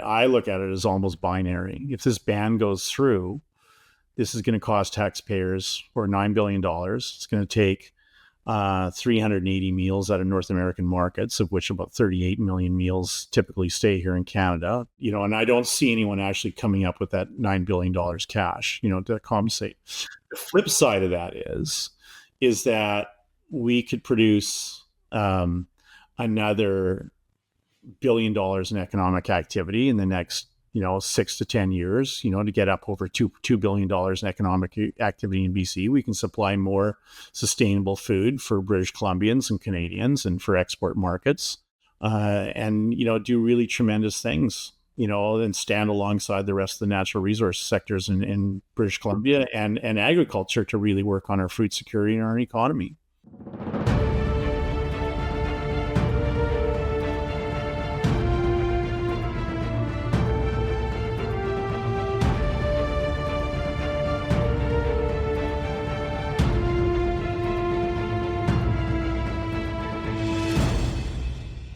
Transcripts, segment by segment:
I look at it as almost binary. If this ban goes through, this is going to cost taxpayers for $9 billion. It's going to take 380 meals out of North American markets, of which about 38 million meals typically stay here in Canada. And I don't see anyone actually coming up with that $9 billion cash, to compensate. The flip side of that is that we could produce another $1 billion in economic activity in the next 6 to 10 years, to get up over $2 billion in economic activity in BC. We can supply more sustainable food for British Columbians and Canadians and for export markets, and, do really tremendous things, and stand alongside the rest of the natural resource sectors in British Columbia and agriculture to really work on our food security and our economy.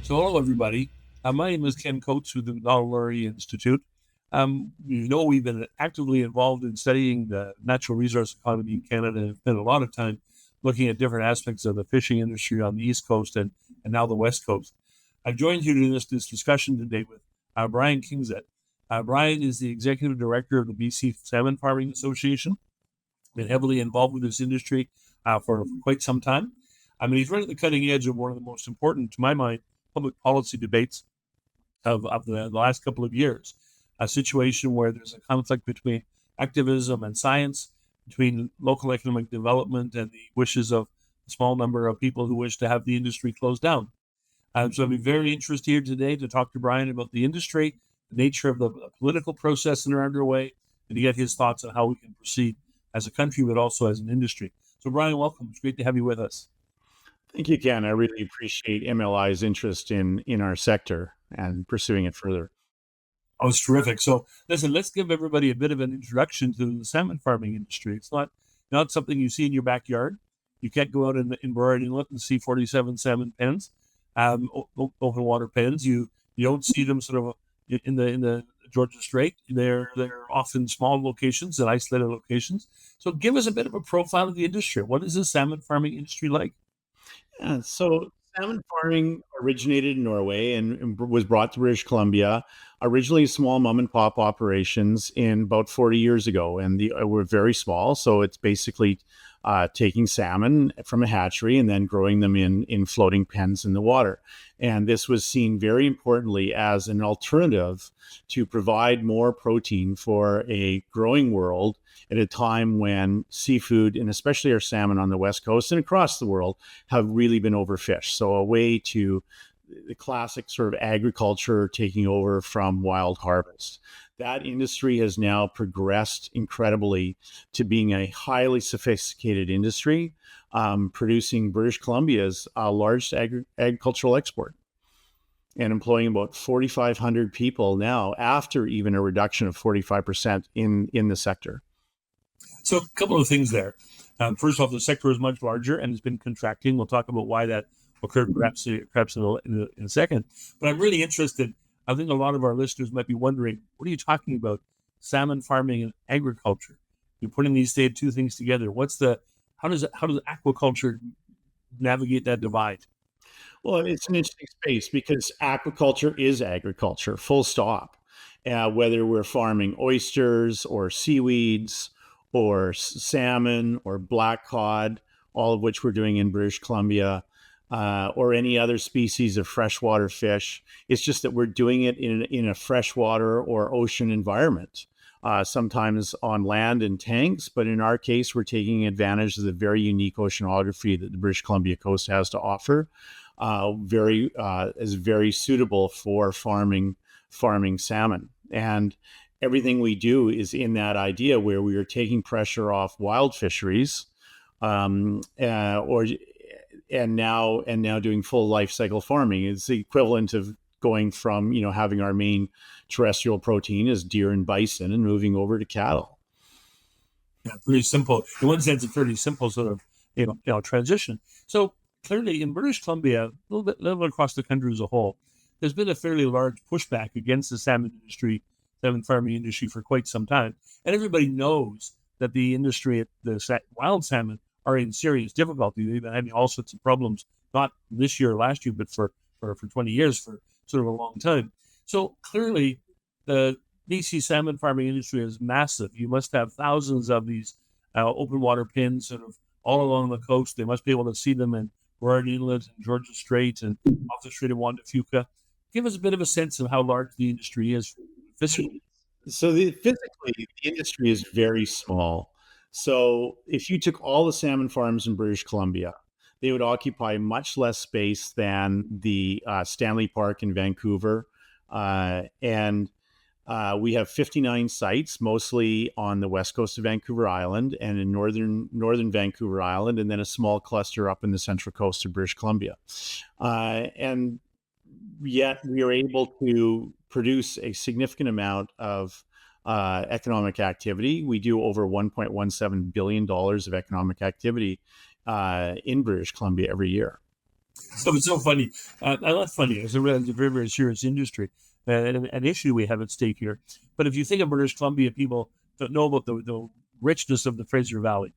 So hello, everybody. My name is Ken Coates with the Macdonald-Laurier Institute. We've been actively involved in studying the natural resource economy in Canada and spent a lot of time looking at different aspects of the fishing industry on the East Coast and now the West Coast. I've joined you in this discussion today with Brian Kingzett. Brian is the Executive Director of the BC Salmon Farming Association, been heavily involved with this industry for quite some time. He's right at the cutting edge of one of the most important, to my mind, public policy debates of the last couple of years, a situation where there's a conflict between activism and science, between local economic development and the wishes of a small number of people who wish to have the industry closed down. So I'm very interested here today to talk to Brian about the industry, the nature of the political process that are underway, and to get his thoughts on how we can proceed as a country, but also as an industry. So Brian, welcome. It's great to have you with us. Thank you, Ken. I really appreciate MLI's interest in our sector and pursuing it further. Oh, it's terrific. So listen, let's give everybody a bit of an introduction to the salmon farming industry. It's not something you see in your backyard. You can't go out in Burrard Inlet and see 47 salmon pens, open water pens. You don't see them sort of in the Georgia Strait. They're often small locations and isolated locations. So give us a bit of a profile of the industry. What is the salmon farming industry like? Yeah, so salmon farming originated in Norway and was brought to British Columbia, originally small mom and pop operations in about 40 years ago. And were very small. So it's basically taking salmon from a hatchery and then growing them in floating pens in the water. And this was seen very importantly as an alternative to provide more protein for a growing world at a time when seafood, and especially our salmon on the West Coast and across the world, have really been overfished. So a way to the classic sort of agriculture taking over from wild harvest. That industry has now progressed incredibly to being a highly sophisticated industry, producing British Columbia's largest agricultural export and employing about 4,500 people now after even a reduction of 45% in the sector. So a couple of things there. First off, the sector is much larger and has been contracting. We'll talk about why that occurred perhaps in a second. But I'm really interested. I think a lot of our listeners might be wondering, what are you talking about? Salmon farming and agriculture. You're putting these two things together. How does aquaculture navigate that divide? Well, it's an interesting space because aquaculture is agriculture, full stop. Whether we're farming oysters or seaweeds or salmon or black cod, all of which we're doing in British Columbia, or any other species of freshwater fish. It's just that we're doing it in a freshwater or ocean environment, sometimes on land in tanks, but in our case, we're taking advantage of the very unique oceanography that the British Columbia coast has to offer. Is very suitable for farming salmon. And everything we do is in that idea where we are taking pressure off wild fisheries, and now doing full life cycle farming. It's the equivalent of going from, having our main terrestrial protein is deer and bison and moving over to cattle. Yeah, pretty simple. In one sense, a fairly simple sort of, transition. So clearly in British Columbia, a little bit across the country as a whole, there's been a fairly large pushback against the salmon farming industry for quite some time. And everybody knows that the industry, the wild salmon, are in serious difficulty. They've been having all sorts of problems, not this year or last year, but for 20 years, for sort of a long time. So clearly, the BC salmon farming industry is massive. You must have thousands of these open water pins sort of all along the coast. They must be able to see them in Burrard Inlet and Georgia Strait and off the Strait of Juan de Fuca. Give us a bit of a sense of how large the industry is physically. So physically, the industry is very small. So if you took all the salmon farms in British Columbia, they would occupy much less space than the Stanley Park in Vancouver. And we have 59 sites, mostly on the west coast of Vancouver Island and in northern Vancouver Island, and then a small cluster up in the central coast of British Columbia. And yet we are able to produce a significant amount of economic activity. We do over $1.17 billion of economic activity in British Columbia every year. So it's so funny. Not funny. It's a very, very serious industry, an issue we have at stake here. But if you think of British Columbia, people don't know about the richness of the Fraser Valley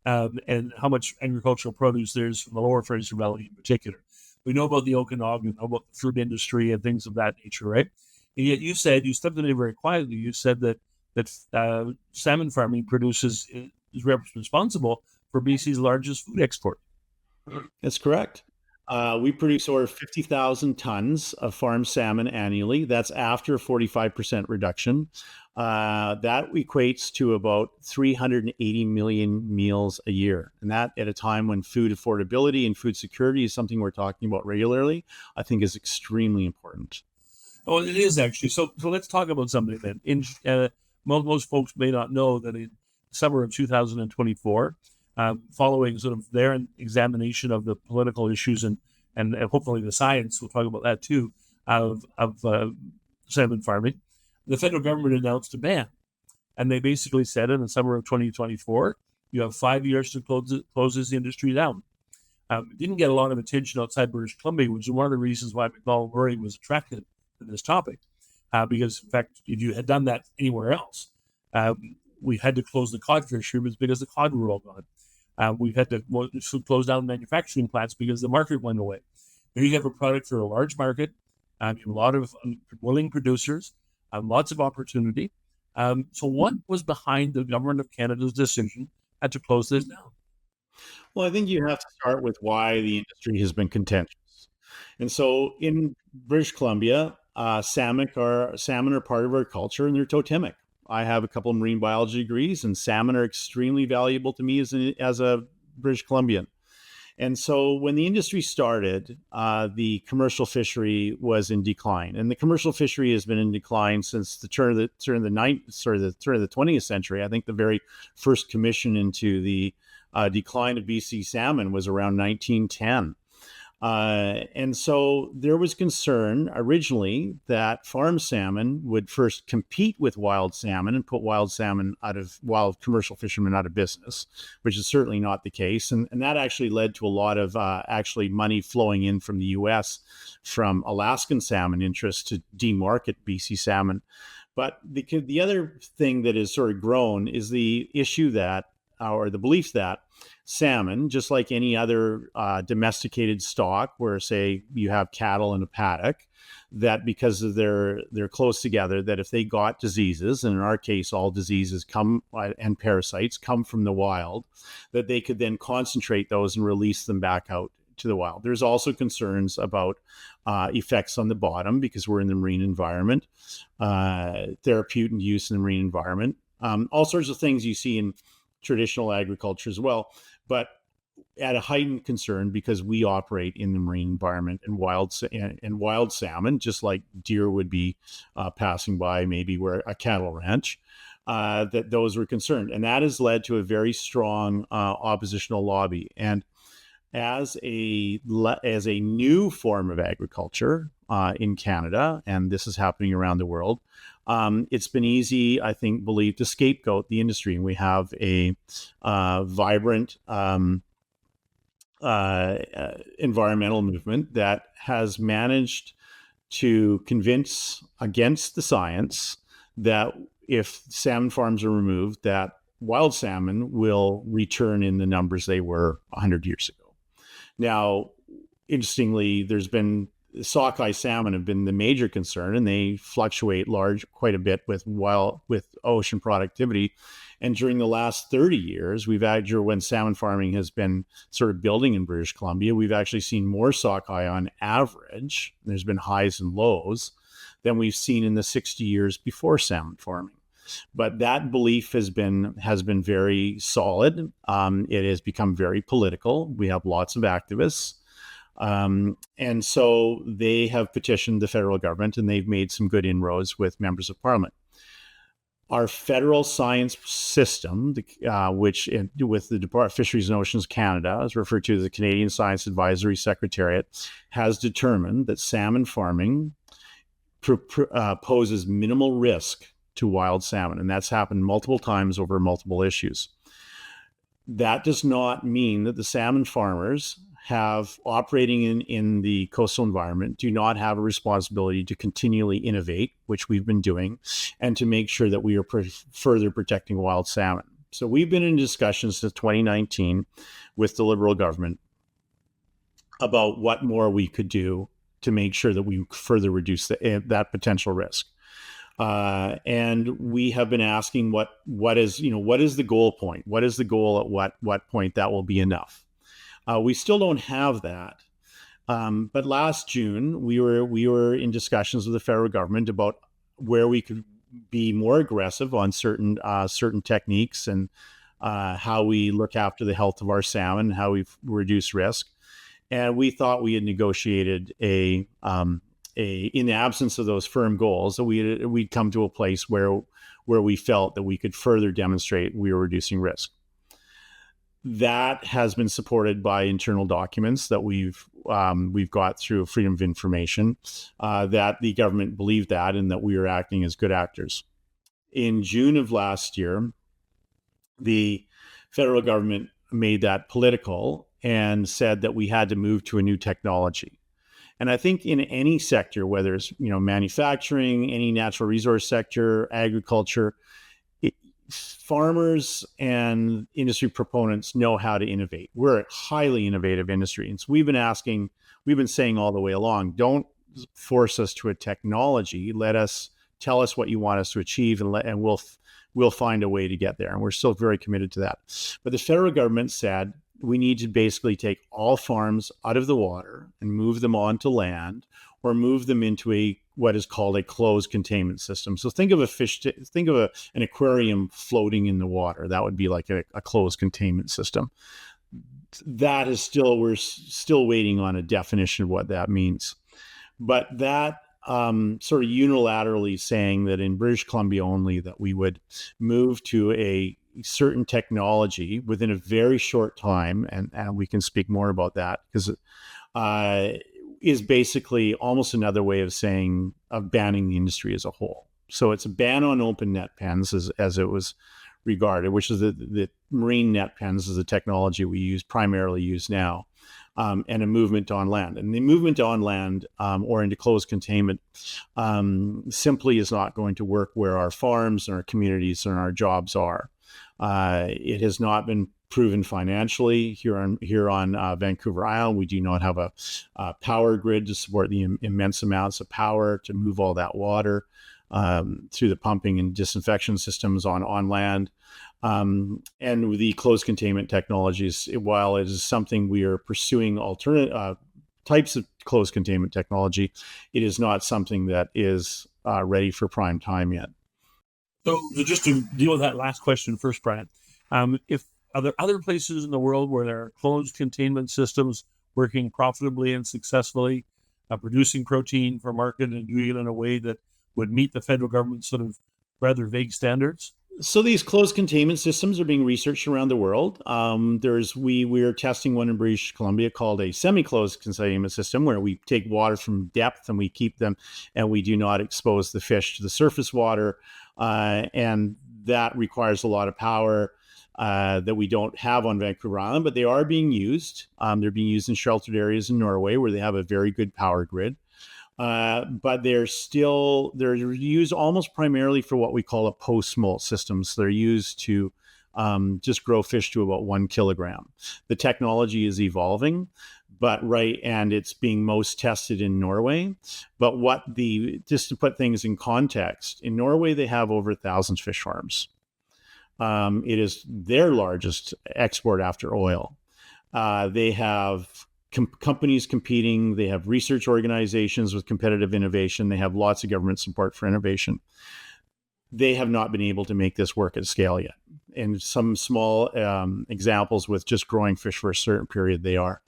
and how much agricultural produce there is from the lower Fraser Valley in particular. We know about the Okanagan, know about the fruit industry and things of that nature, right? And yet you stepped in it very quietly. You said that salmon farming is responsible for BC's largest food export. That's correct. We produce over 50,000 tons of farm salmon annually. That's after a 45% reduction. That equates to about 380 million meals a year. And that at a time when food affordability and food security is something we're talking about regularly, I think is extremely important. Oh, it is actually. So let's talk about something then. Most folks may not know that in summer of 2024, following sort of their examination of the political issues and hopefully the science, we'll talk about that too, of salmon farming, the federal government announced a ban. And they basically said in the summer of 2024, you have 5 years to close this industry down. It didn't get a lot of attention outside British Columbia, which is one of the reasons why Macdonald-Laurier was attracted to this topic. Because, in fact, if you had done that anywhere else, we had to close the cod fishery because the cod were all gone. We've had to close down manufacturing plants because the market went away. Here you have a product for a large market, you have a lot of willing producers, lots of opportunity. So what was behind the government of Canada's decision to close this down? Well, I think you have to start with why the industry has been contentious. And so in British Columbia, salmon are part of our culture and they're totemic. I have a couple of marine biology degrees, and salmon are extremely valuable to me as a British Columbian. And so when the industry started, the commercial fishery was in decline, and the commercial fishery has been in decline since the turn of the 20th century. I think the very first commission into the decline of BC salmon was around 1910. And so there was concern originally that farm salmon would first compete with wild salmon and put wild commercial fishermen out of business, which is certainly not the case. And that actually led to a lot of money flowing in from the U.S. from Alaskan salmon interests to demarket BC salmon. But the other thing that has sort of grown is the issue or the belief that salmon, just like any other domesticated stock, where say you have cattle in a paddock, that because of they're close together, that if they got diseases, and in our case all diseases and parasites come from the wild, that they could then concentrate those and release them back out to the wild. There's also concerns about effects on the bottom because we're in the marine environment, therapeutic use in the marine environment, all sorts of things you see in traditional agriculture as well, but at a heightened concern because we operate in the marine environment and wild salmon, just like deer would be passing by maybe where a cattle ranch, that those were concerned. And that has led to a very strong oppositional lobby. And as a new form of agriculture in Canada, and this is happening around the world, it's been easy, I think, believed to scapegoat the industry. And we have a vibrant environmental movement that has managed to convince against the science that if salmon farms are removed, that wild salmon will return in the numbers they were 100 years ago. Now, interestingly, there's been sockeye salmon have been the major concern, and they fluctuate quite a bit with ocean productivity. And during the last 30 years, when salmon farming has been sort of building in British Columbia, we've actually seen more sockeye on average. There's been highs and lows than we've seen in the 60 years before salmon farming. But that belief has been very solid. It has become very political. We have lots of activists. And so they have petitioned the federal government, and they've made some good inroads with members of parliament. Our federal science system, which with the Department of Fisheries and Oceans Canada, is referred to as the Canadian Science Advisory Secretariat, has determined that salmon farming poses minimal risk to wild salmon. And that's happened multiple times over multiple issues. That does not mean that the salmon farmers operating in the coastal environment do not have a responsibility to continually innovate, which we've been doing, and to make sure that we are further protecting wild salmon. So we've been in discussions since 2019 with the Liberal government about what more we could do to make sure that we further reduce that potential risk. And we have been asking what is the goal point? What is the goal at what point that will be enough? We still don't have that. But last June, we were in discussions with the federal government about where we could be more aggressive on certain techniques and how we look after the health of our salmon, how we reduce risk. And we thought we had negotiated in the absence of those firm goals, that we'd come to a place where we felt that we could further demonstrate we were reducing risk. That has been supported by internal documents that we've got through Freedom of Information, that the government believed that, and that we were acting as good actors. In June of last year, the federal government made that political and said that we had to move to a new technology. And I think in any sector, whether it's manufacturing, any natural resource sector, agriculture, farmers and industry proponents know how to innovate. We're a highly innovative industry. And so we've been saying all the way along, don't force us to a technology. Tell us what you want us to achieve, and we'll find a way to get there. And we're still very committed to that. But the federal government said we need to basically take all farms out of the water and move them onto land, or move them into what is called a closed containment system. So think of an aquarium floating in the water. That would be like a closed containment system. We're still waiting on a definition of what that means. But that sort of unilaterally saying that in British Columbia only, that we would move to a certain technology within a very short time, and we can speak more about that, because is basically almost another way of banning the industry as a whole. So it's a ban on open net pens as it was regarded, which is the marine net pens is the technology we primarily use now, and a movement on land. And the movement on land or into closed containment simply is not going to work where our farms and our communities and our jobs are. It has not been proven financially here on Vancouver Island. We do not have a power grid to support the immense amounts of power to move all that water through the pumping and disinfection systems on land. And the closed containment technologies, while it is something we are pursuing alternate types of closed containment technology, it is not something that is ready for prime time yet. So just to deal with that last question first, Brian, are there other places in the world where there are closed containment systems working profitably and successfully, producing protein for market and doing it in a way that would meet the federal government's sort of rather vague standards? So these closed containment systems are being researched around the world. We're testing one in British Columbia called a semi-closed containment system, where we take water from depth and we keep them, and we do not expose the fish to the surface water. And that requires a lot of power that we don't have on Vancouver Island, but they are being used. They're being used in sheltered areas in Norway, where they have a very good power grid. but they're used almost primarily for what we call a post-smolt system. So they're used to just grow fish to about 1 kilogram. The technology is evolving, and it's being most tested in Norway. But just to put things in context, in Norway they have over 1,000 fish farms. It is their largest export after oil. They have companies competing. They have research organizations with competitive innovation. They have lots of government support for innovation. They have not been able to make this work at scale yet. And some small examples with just growing fish for a certain period, they are.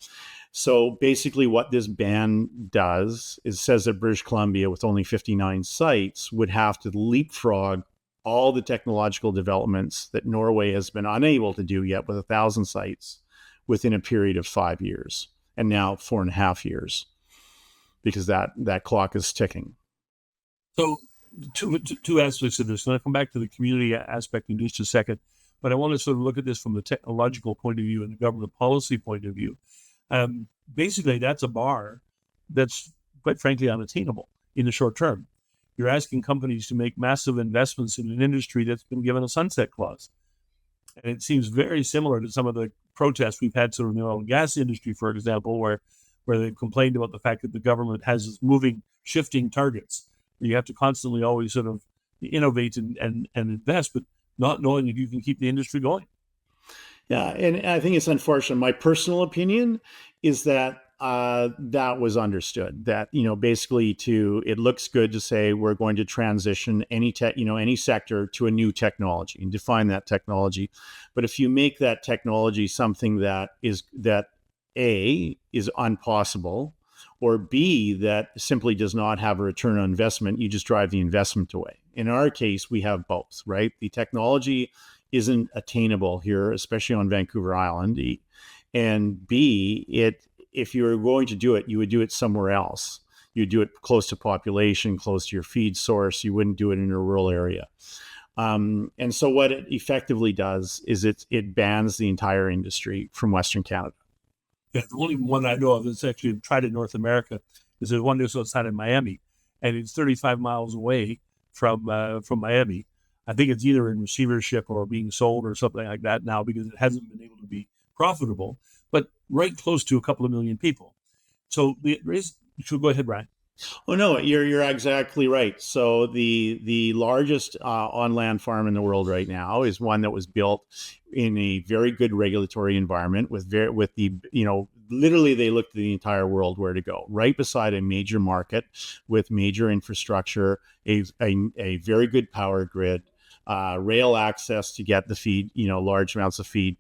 So basically what this ban does is says that British Columbia, with only 59 sites, would have to leapfrog all the technological developments that Norway has been unable to do yet with 1,000 sites within a period of 5 years, and now 4.5 years, because that clock is ticking. So two aspects of this. And I'll come back to the community aspect in just a second, but I want to sort of look at this from the technological point of view and the government policy point of view. Basically, that's a bar that's, quite frankly, unattainable in the short term. You're asking companies to make massive investments in an industry that's been given a sunset clause. And it seems very similar to some of the protests we've had sort of in the oil and gas industry, for example, where they've complained about the fact that the government has shifting targets. You have to constantly always sort of innovate and invest, but not knowing if you can keep the industry going. Yeah, and I think it's unfortunate. My personal opinion is that that was understood. That basically, it looks good to say we're going to transition any sector to a new technology and define that technology. But if you make that technology something that A, is impossible, or B, that simply does not have a return on investment, you just drive the investment away. In our case, we have both, right? The technology isn't attainable here, especially on Vancouver Island. And B, if you were going to do it, you would do it somewhere else. You'd do it close to population, close to your feed source. You wouldn't do it in a rural area. And so what it effectively does is it bans the entire industry from Western Canada. Yeah, the only one I know of that's actually tried in North America is the one that's outside of Miami, and it's 35 miles away from Miami. I think it's either in receivership or being sold or something like that now, because it hasn't been able to be profitable, but right close to a couple of million people. So go ahead, Brian. Oh no, you're exactly right. So the largest on-land farm in the world right now is one that was built in a very good regulatory environment literally they looked at the entire world where to go, right beside a major market with major infrastructure, a very good power grid, rail access to get the feed, large amounts of feed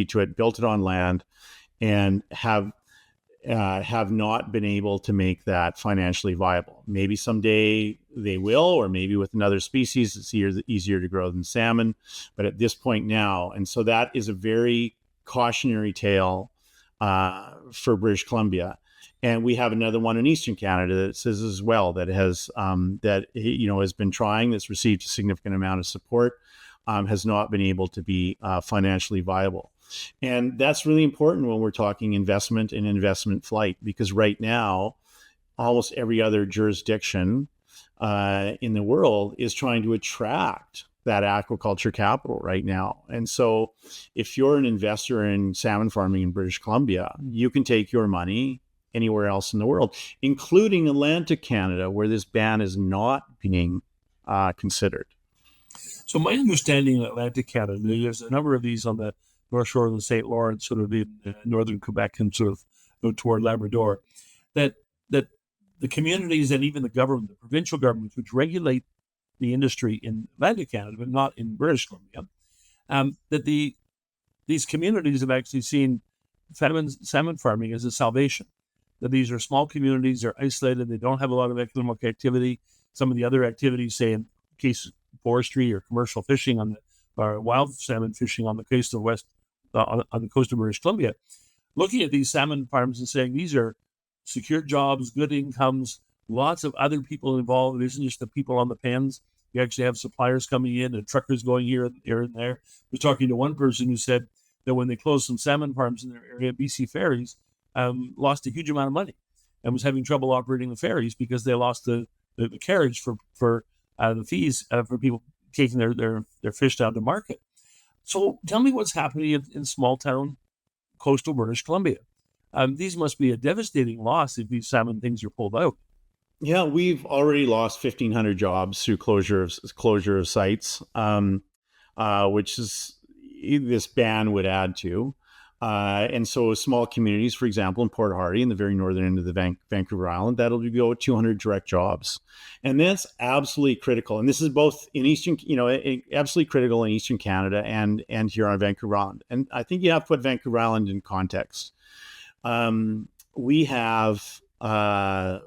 to it, built it on land, and have not been able to make that financially viable. Maybe someday they will, or maybe with another species, it's easier to grow than salmon. But at this point now, and so that is a very cautionary tale for British Columbia. And we have another one in Eastern Canada that says as well that has been trying, that's received a significant amount of support, has not been able to be financially viable. And that's really important when we're talking investment and investment flight, because right now, almost every other jurisdiction in the world is trying to attract that aquaculture capital right now. And so if you're an investor in salmon farming in British Columbia, you can take your money anywhere else in the world, including Atlantic Canada, where this ban is not being considered. So my understanding of Atlantic Canada, there's a number of these on the north shore of the St. Lawrence, sort of in northern Quebec and sort of toward Labrador, that the communities and even the government, the provincial governments, which regulate the industry in Atlantic Canada, but not in British Columbia, that these communities have actually seen salmon farming as a salvation. That these are small communities, they're isolated, they don't have a lot of economic activity. Some of the other activities, say in case of forestry or commercial fishing or wild salmon fishing on the coast of on the coast of British Columbia, looking at these salmon farms and saying these are secure jobs, good incomes, lots of other people involved. It isn't just the people on the pens. You actually have suppliers coming in and truckers going here and there. I was talking to one person who said that when they closed some salmon farms in their area, BC Ferries lost a huge amount of money and was having trouble operating the ferries because they lost the carriage for the fees for people taking their fish down to market. So tell me what's happening in small town coastal British Columbia. These must be a devastating loss if these salmon things are pulled out. Yeah, we've already lost 1,500 jobs through closure of sites, which is this ban would add to. And so small communities, for example, in Port Hardy, in the very northern end of the Vancouver Island, that'll go 200 direct jobs. And that's absolutely critical. And this is both in Eastern, absolutely critical in Eastern Canada and here on Vancouver Island. And I think you have to put Vancouver Island in context. We have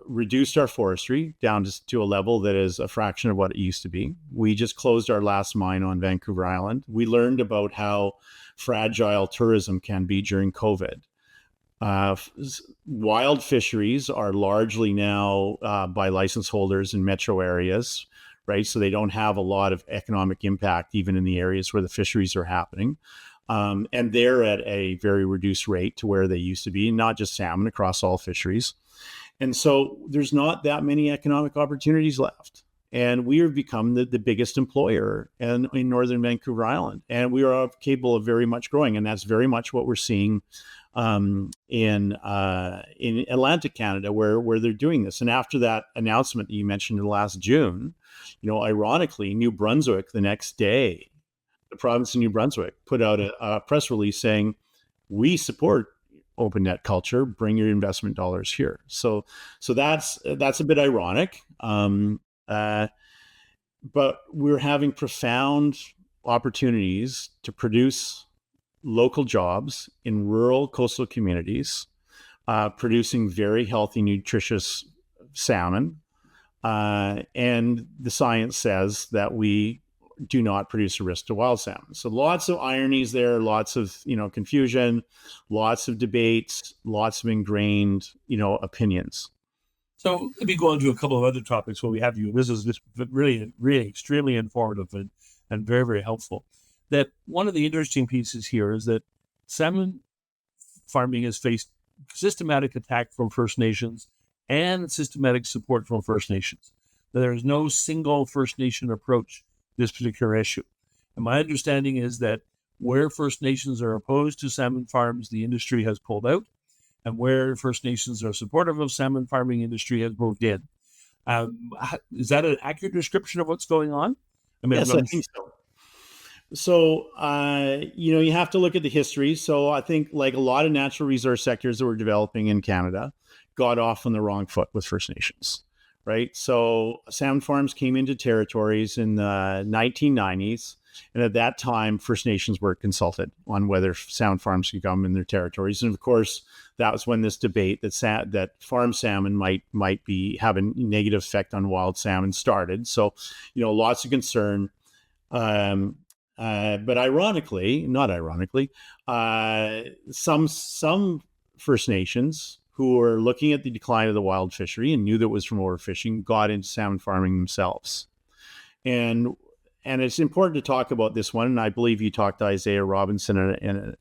reduced our forestry down to a level that is a fraction of what it used to be. We just closed our last mine on Vancouver Island. We learned about how fragile tourism can be during COVID. Wild fisheries are largely now by license holders in metro areas, right? So they don't have a lot of economic impact even in the areas where the fisheries are happening. And they're at a very reduced rate to where they used to be, not just salmon, across all fisheries. And so there's not that many economic opportunities left. And we have become the biggest employer in northern Vancouver Island. And we are capable of very much growing. And that's very much what we're seeing in Atlantic Canada, where they're doing this. And after that announcement that you mentioned in last June, ironically, New Brunswick, the next day, the province of New Brunswick put out a press release saying, we support open net culture, bring your investment dollars here. So that's a bit ironic. But we're having profound opportunities to produce local jobs in rural coastal communities, producing very healthy, nutritious salmon. And the science says that we do not produce a risk to wild salmon. So lots of ironies there, lots of, confusion, lots of debates, lots of ingrained, opinions. So let me go on to a couple of other topics while we have you. This is really, really extremely informative and very, very helpful. That one of the interesting pieces here is that salmon farming has faced systematic attack from First Nations and systematic support from First Nations. There is no single First Nation approach to this particular issue. And my understanding is that where First Nations are opposed to salmon farms, the industry has pulled out. And where First Nations are supportive of salmon farming industry has moved in. Is that an accurate description of what's going on? Yes, I think so. So, you have to look at the history. So I think like a lot of natural resource sectors that were developing in Canada got off on the wrong foot with First Nations, right? So salmon farms came into territories in the 1990s. And at that time, First Nations were consulted on whether salmon farms could come in their territories. And of course, that was when this debate that farm salmon might have a negative effect on wild salmon started. So, lots of concern. But not ironically, some First Nations who were looking at the decline of the wild fishery and knew that it was from overfishing got into salmon farming themselves. And it's important to talk about this one. And I believe you talked to Isaiah Robinson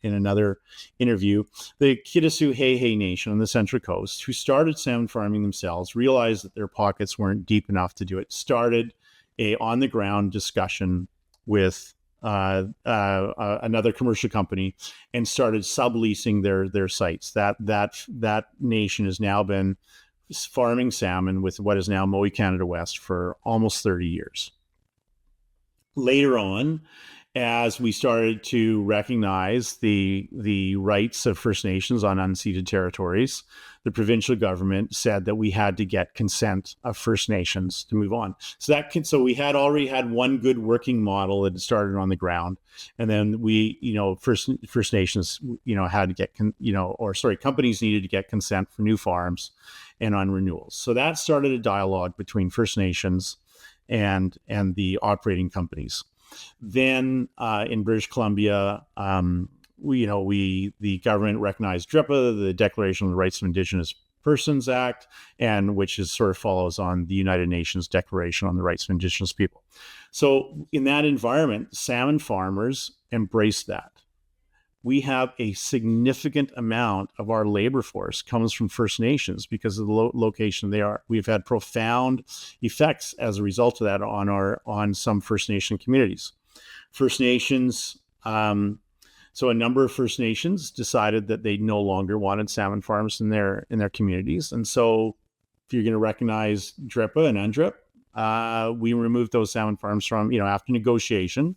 in another interview. The Kitasoo Hey Nation on the Central Coast, who started salmon farming themselves, realized that their pockets weren't deep enough to do it, started a on-the-ground discussion with another commercial company and started subleasing their sites. That nation has now been farming salmon with what is now Mowi Canada West for almost 30 years. Later on, as we started to recognize the rights of First Nations on unceded territories, the provincial government said that we had to get consent of First Nations to move on. So we had already had one good working model that started on the ground, and then we, First Nations, had to get, companies needed to get consent for new farms and on renewals. So that started a dialogue between First Nations and the operating companies. Then in British Columbia, the government recognized DRIPA, the Declaration on the Rights of Indigenous Persons Act, and which is sort of follows on the United Nations Declaration on the Rights of Indigenous People. So in that environment, salmon farmers embraced that. we have a significant amount of our labor force comes from First Nations because of the location they are. We've had profound effects as a result of that on some First Nation communities. First Nations, so a number of First Nations decided that they no longer wanted salmon farms in their communities, and so if you're going to recognize DRIPA and UNDRIP, we removed those salmon farms from, after negotiation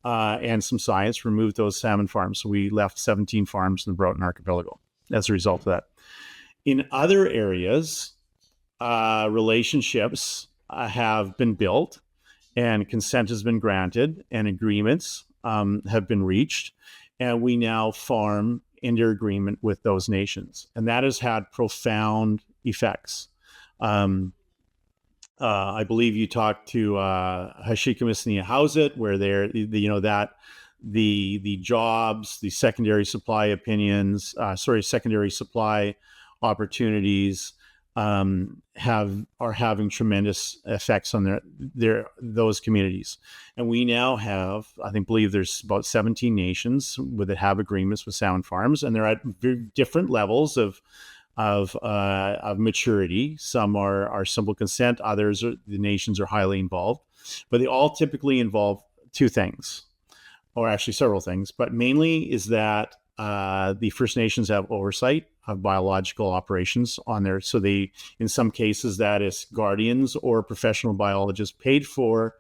and some science, removed those salmon farms. So we left 17 farms in the Broughton Archipelago as a result of that. In other areas, relationships have been built and consent has been granted and agreements have been reached. And we now farm under agreement with those nations. And that has had profound effects. I believe you talked to Hashikamis-Niahauset, where they're, the jobs, the secondary supply opinions, secondary supply opportunities are having tremendous effects on those communities. And we now have, believe there's about 17 nations that have agreements with salmon farms, and they're at very different levels of maturity. Some are simple consent, others the nations are highly involved, but they all typically involve two things, or actually several things, but mainly is that the First Nations have oversight of biological operations on there. So they, in some cases, that is guardians or professional biologists paid for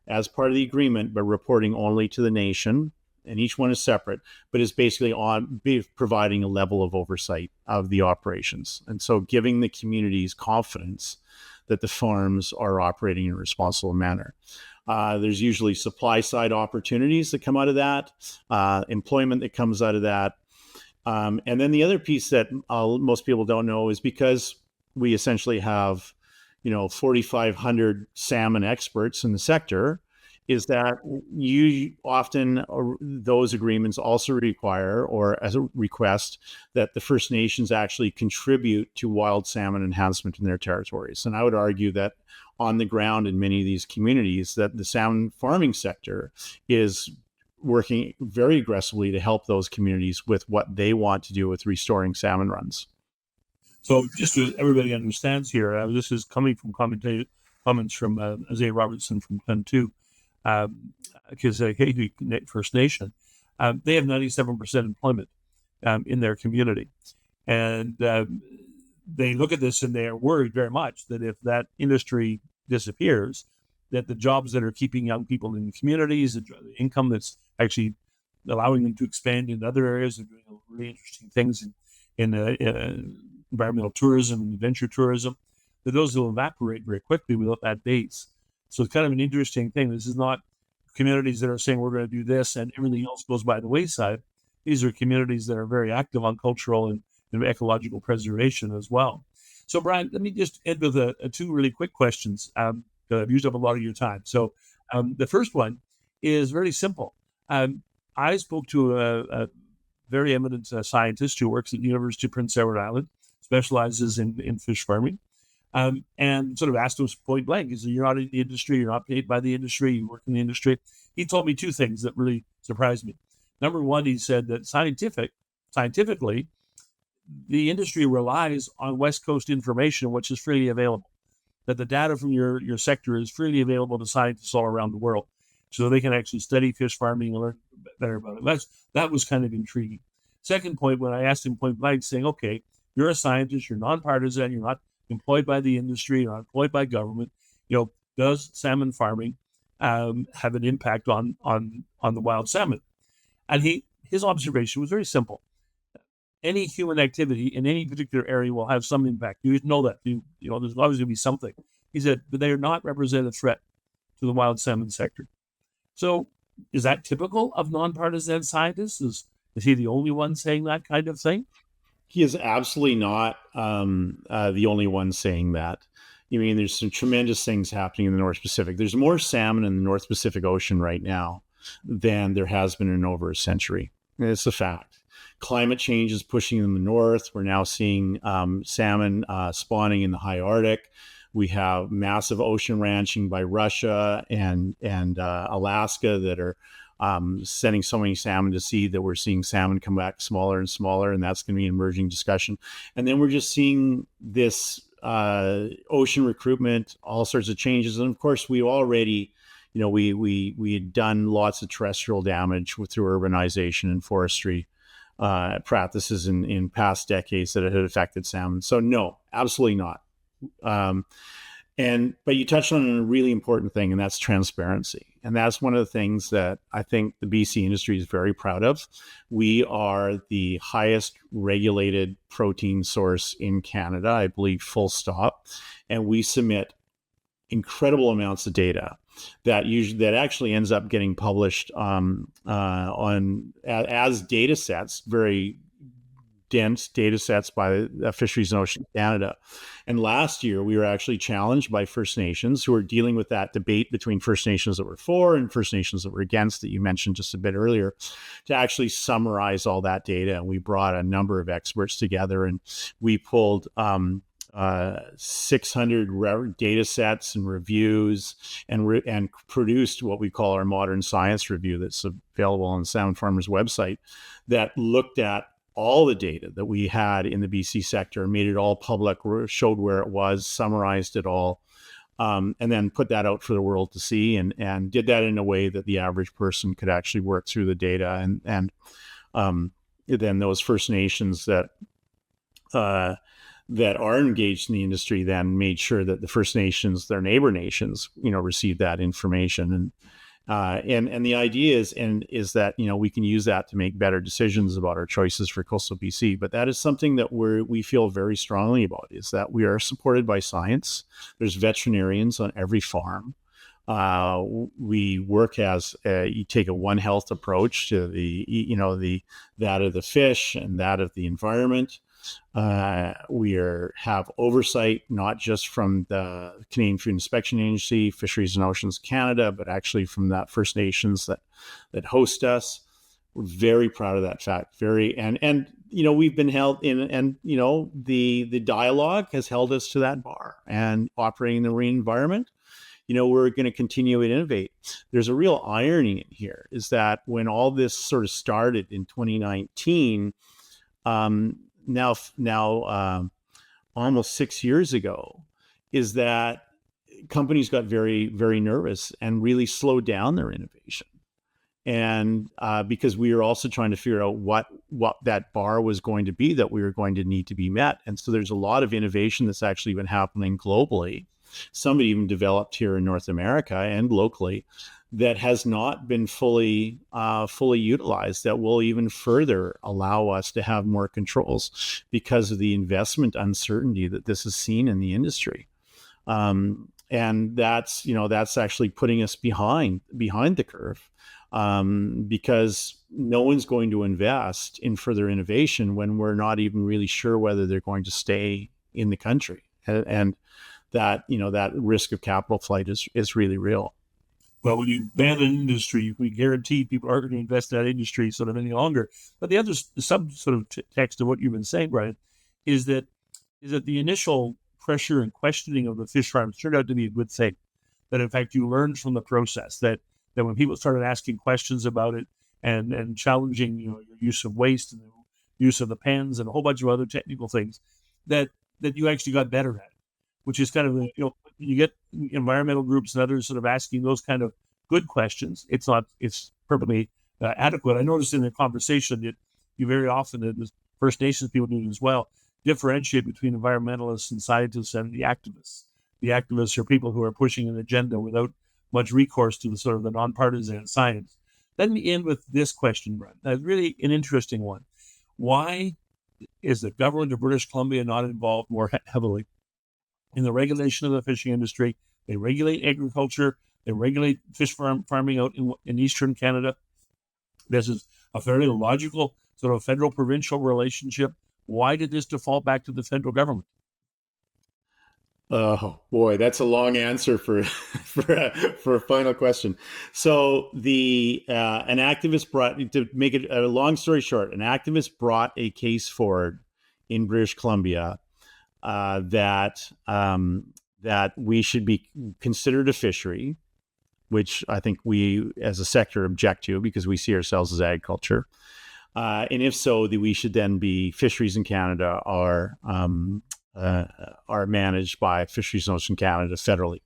as part of the agreement, but reporting only to the nation. And each one is separate, but is basically providing a level of oversight of the operations. And so giving the communities confidence that the farms are operating in a responsible manner. There's usually supply side opportunities that come out of that, employment that comes out of that. And then the other piece that most people don't know is because we essentially have, 4,500 salmon experts in the sector, is that you often, those agreements also require, or as a request, that the First Nations actually contribute to wild salmon enhancement in their territories. And I would argue that on the ground in many of these communities, that the salmon farming sector is working very aggressively to help those communities with what they want to do with restoring salmon runs. So just so everybody understands here, this is coming from comments from Isaiah Robertson from Pen 2, because First Nation, they have 97% employment in their community. And they look at this and they are worried very much that if that industry disappears, that the jobs that are keeping young people in the communities, the income that's actually allowing them to expand in other areas, they're doing really interesting things in environmental tourism and adventure tourism, that those will evaporate very quickly without that base. So it's kind of an interesting thing. This is not communities that are saying we're going to do this and everything else goes by the wayside. These are communities that are very active on cultural and ecological preservation as well. So, Brian, let me just end with two really quick questions. I've used up a lot of your time. So the first one is very simple. I spoke to a very eminent scientist who works at the University of Prince Edward Island, specializes in fish farming, and sort of asked him point blank, he said, you're not in the industry, you're not paid by the industry, you work in the industry. He told me two things that really surprised me. Number one, he said that scientifically, the industry relies on West Coast information, which is freely available, that the data from your sector is freely available to scientists all around the world, so they can actually study fish farming and learn better about it. That was kind of intriguing. Second point, when I asked him point blank, saying, okay, you're a scientist, you're nonpartisan, you're not employed by the industry, you're not employed by government, does salmon farming have an impact on the wild salmon? And his observation was very simple. Any human activity in any particular area will have some impact. You know that. There's always going to be something. He said, but they are not represent a threat to the wild salmon sector. So is that typical of nonpartisan scientists? Is he the only one saying that kind of thing? He is absolutely not the only one saying that. There's some tremendous things happening in the North Pacific. There's more salmon in the North Pacific Ocean right now than there has been in over a century. It's a fact. Climate change is pushing them north. We're now seeing salmon spawning in the high Arctic. We have massive ocean ranching by Russia and Alaska that are sending so many salmon to sea that we're seeing salmon come back smaller and smaller, and that's going to be an emerging discussion. And then we're just seeing this ocean recruitment, all sorts of changes, and of course we already, we had done lots of terrestrial damage through urbanization and forestry practices in past decades that had affected salmon. So no, absolutely not. But you touched on a really important thing, and that's transparency. And that's one of the things that I think the BC industry is very proud of. We are the highest regulated protein source in Canada, I believe, full stop. And we submit incredible amounts of data that actually ends up getting published as data sets, very dense data sets by Fisheries and Oceans Canada. And last year, we were actually challenged by First Nations who are dealing with that debate between First Nations that were for and First Nations that were against that you mentioned just a bit earlier, to actually summarize all that data. And we brought a number of experts together, and we pulled 600 data sets and reviews and produced what we call our modern science review that's available on the Salmon Farmers website that looked at all the data that we had in the BC sector, made it all public, showed where it was, summarized it all, and then put that out for the world to see, and did that in a way that the average person could actually work through the data. And then those First Nations that are engaged in the industry then made sure that the First Nations, their neighbor nations, received that information. And the idea is that, we can use that to make better decisions about our choices for coastal BC. But that is something that we feel very strongly about, is that we are supported by science. There's veterinarians on every farm. We work as you take a One Health approach to that of the fish and that of the environment. We have oversight not just from the Canadian Food Inspection Agency, Fisheries and Oceans Canada, but actually from that First Nations that host us. We're very proud of that fact. And we've been held in, and the dialogue has held us to that bar. And operating in the marine environment, we're going to continue to innovate. There's a real irony in here, is that when all this sort of started in 2019, now almost 6 years ago, is that companies got very, very nervous and really slowed down their innovation. And because we were also trying to figure out what that bar was going to be that we were going to need to be met. And so there's a lot of innovation that's actually been happening globally. Some even developed here in North America and locally, that has not been fully utilized, that will even further allow us to have more controls because of the investment uncertainty that this has seen in the industry. And that's actually putting us behind the curve, because no one's going to invest in further innovation when we're not even really sure whether they're going to stay in the country. And that risk of capital flight is really real. Well, when you ban an industry, we guarantee people aren't going to invest in that industry sort of any longer. But the sub sort of text of what you've been saying, Brian, is that the initial pressure and questioning of the fish farms turned out to be a good thing. That in fact you learned from the process that when people started asking questions about it and challenging your use of waste and the use of the pens and a whole bunch of other technical things, that you actually got better at it, which is kind of you get environmental groups and others sort of asking those kind of good questions. It's perfectly adequate. I noticed in the conversation that you very often, the First Nations people do as well, differentiate between environmentalists and scientists and the activists. The activists are people who are pushing an agenda without much recourse to the sort of the nonpartisan science. Let me end with this question, Brian. That's really an interesting one. Why is the government of British Columbia not involved more heavily in the regulation of the fishing industry? They regulate agriculture. They regulate fish farming out in Eastern Canada. This is a fairly logical sort of federal-provincial relationship. Why did this default back to the federal government? Oh boy, that's a long answer for a final question. So an activist to make it a long story short, an activist brought a case forward in British Columbia that that we should be considered a fishery, which I think we as a sector object to because we see ourselves as agriculture. And if so, we should then be fisheries in Canada are managed by Fisheries and Ocean Canada federally.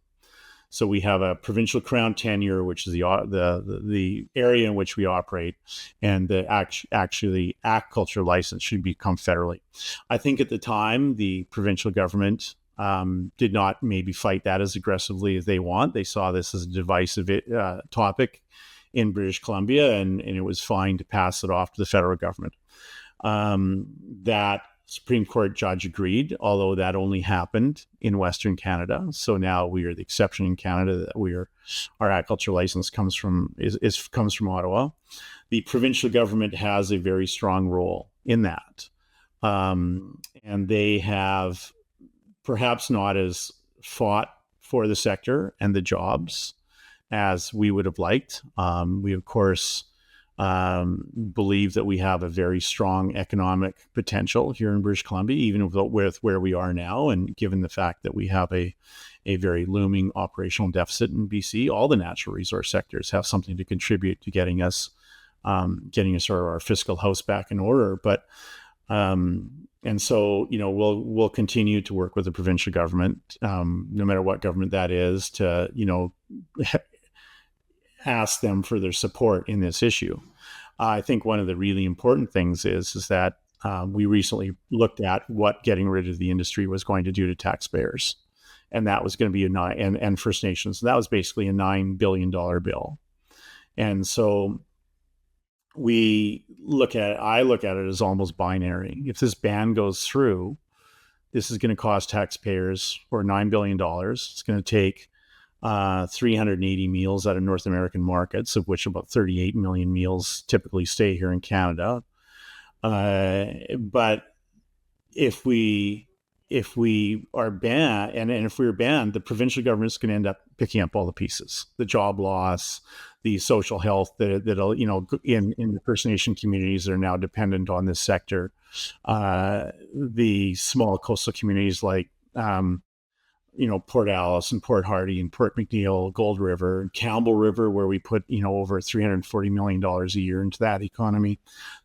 So we have a provincial crown tenure, which is the area in which we operate, and the actually aquaculture license should become federally. I think at the time the provincial government did not maybe fight that as aggressively as they want. They saw this as a divisive topic in British Columbia, and it was fine to pass it off to the federal government. That Supreme Court judge agreed, although that only happened in Western Canada. So now we are the exception in Canada that our aquaculture license comes from Ottawa. The provincial government has a very strong role in that, and they have perhaps not as fought for the sector and the jobs as we would have liked. We of course believe that we have a very strong economic potential here in British Columbia, even with where we are now, and given the fact that we have a very looming operational deficit in BC. All the natural resource sectors have something to contribute to getting us sort of our fiscal house back in order. But and so we'll continue to work with the provincial government, no matter what government that is, to ask them for their support in this issue. I think one of the really important things is that we recently looked at what getting rid of the industry was going to do to taxpayers, and that was going to be and First Nations. That was basically a $9 billion bill, and so I look at it as almost binary. If this ban goes through, this is going to cost taxpayers for $9 billion. It's going to take 380 meals out of North American markets, of which about 38 million meals typically stay here in Canada. But if we are banned, and if we're banned, the provincial government is going to end up picking up all the pieces: the job loss, the social health that'll in the First Nation communities that are now dependent on this sector, the small coastal communities like Port Alice and Port Hardy and Port McNeill, Gold River, and Campbell River, where we put over $340 million a year into that economy.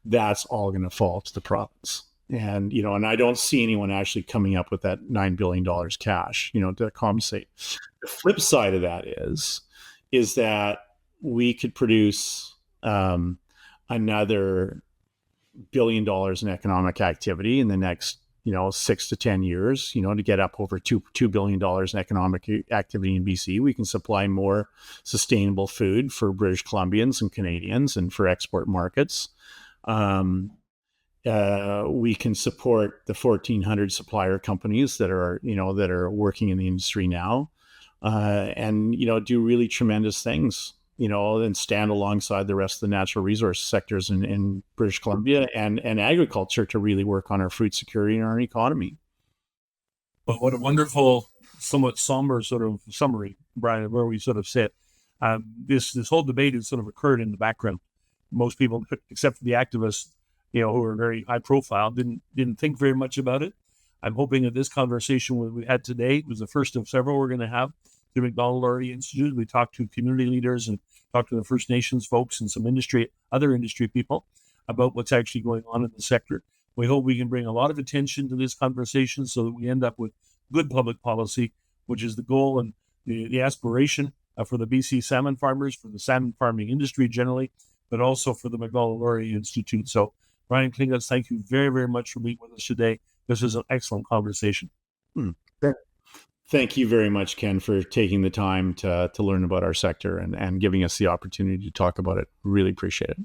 That's all going to fall to the province. And and I don't see anyone actually coming up with that $9 billion cash, to compensate. The flip side of that is that we could produce another $1 billion in economic activity in the next 6 to 10 years, to get up over $2 billion in economic activity in BC. We can supply more sustainable food for British Columbians and Canadians and for export markets. We can support the 1,400 supplier companies that are working in the industry now, and do really tremendous things, and stand alongside the rest of the natural resource sectors in British Columbia and agriculture to really work on our food security and our economy. But what a wonderful, somewhat somber sort of summary, Brian, where we sort of sit. This whole debate has sort of occurred in the background. Most people, except for the activists, who are very high profile, didn't think very much about it. I'm hoping that this conversation we had today was the first of several we're going to have. The Macdonald-Laurier Institute. We talked to community leaders and talked to the First Nations folks and some other industry people about what's actually going on in the sector. We hope we can bring a lot of attention to this conversation so that we end up with good public policy, which is the goal and the aspiration for the BC salmon farmers, for the salmon farming industry generally, but also for the Macdonald-Laurier Institute. So, Brian Kingzett, thank you very, very much for being with us today. This was an excellent conversation. Thank you very much, Ken, for taking the time to learn about our sector and giving us the opportunity to talk about it. Really appreciate it.